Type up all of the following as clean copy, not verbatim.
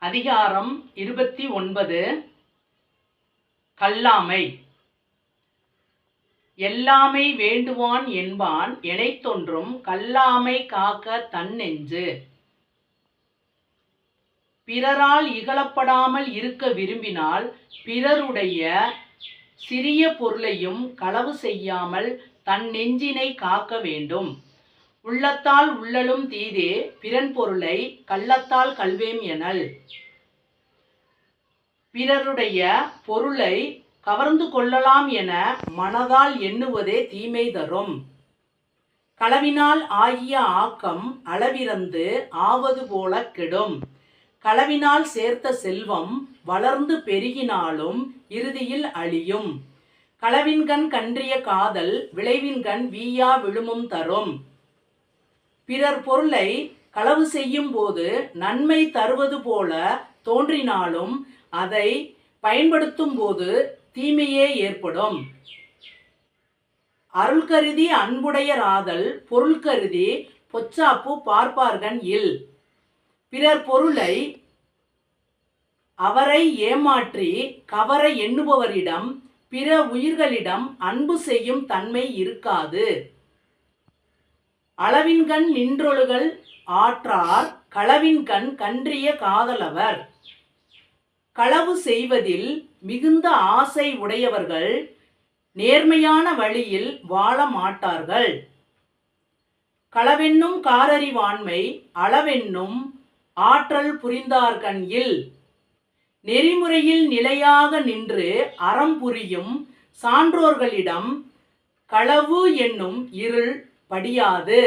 அதிகாரம் 29. கல்லாமை. எல்லாமை வேண்டுவான் என்பான் எனைத்தொன்றும் கல்லாமை காக்க தன்னெஞ்சு. பிறரால் இகழப்படாமல் இருக்க விரும்பினால் பிறருடைய சிறிய பொருளையும் களவு செய்யாமல் தன் நெஞ்சினை காக்க வேண்டும். உள்ளத்தால் உள்ளலும் தீதே பிறன் பொருளை கள்ளத்தால் கள்வேம் எனல். பிறருடைய பொருளை கவர்ந்து கொள்ளலாம் என மனதால் எண்ணுவதே தீமை தரும். களவினால் ஆகிய ஆக்கம் அளவிறந்து ஆவது போல கெடும். களவினால் சேர்த்த செல்வம் வளர்ந்து பெருகினாலும் இறுதியில் அழியும். களவின்கண் கன்றிய காதல் விளைவின்கண் வீயா விழுமும் தரும். பிறர் பொருளை களவு செய்யும் போது நன்மை தருவது போல தோன்றினாலும் அதை பயன்படுத்தும் போது தீமையே ஏற்படும். அருள் கருதி அன்புடையராதல் பொருள் கருதி பொச்சாப்பு பார்ப்பார்கண் இல். பிறர் பொருளை அவரை ஏமாற்றி கவர எண்ணுபவரிடம் பிற உயிர்களிடம் அன்பு செய்யும் தன்மை இருக்காது. அளவின்கண் நின்றொழுகல் ஆற்றார் களவின்கண் கன்றிய காதலவர். களவு செய்வதில் மிகுந்த ஆசை உடையவர்கள் நேர்மையான வழியில் வாழ மாட்டார்கள். களவென்னும் காரறிவாண்மை அளவென்னும் ஆற்றல் புரிந்தார்கண் இல். நெறிமுறையில் நிலையாக நின்று அறம் புரியும் சான்றோர்களிடம் களவு என்னும் இருள் படியாது.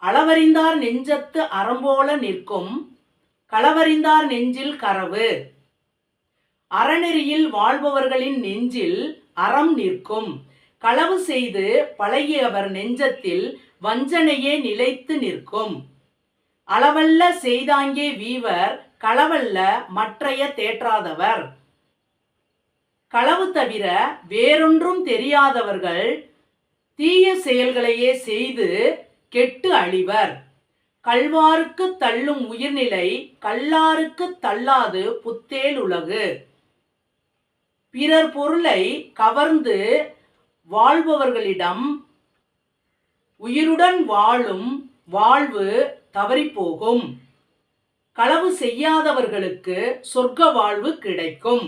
அளவறிந்தார் நெஞ்சத்து அறம்போல நிற்கும் களவறிந்தார் நெஞ்சில் கரவு. அறநெறியில் வாழ்பவர்களின் நெஞ்சில் அறம் நிற்கும். களவு செய்து பழகியவர் நெஞ்சத்தில் வஞ்சனையே நிலைத்து நிற்கும். அளவல்ல செய்தாங்கே வீவர் களவல்ல மற்றைய தேற்றாதவர். களவு தவிர வேறொன்றும் தெரியாதவர்கள் தீய செயல்களையே செய்து கெட்டு அழிவர். கள்வாருக்கு தள்ளும் உயிர்நிலை கல்லாருக்கு தள்ளாது புத்தேல் உலகு. பிறர் பொருளை கவர்ந்து வாழ்பவர்களிடம் உயிருடன் வாழும் வாழ்வு தவறிப்போகும். களவு செய்யாதவர்களுக்கு சொர்க்க வாழ்வு கிடைக்கும்.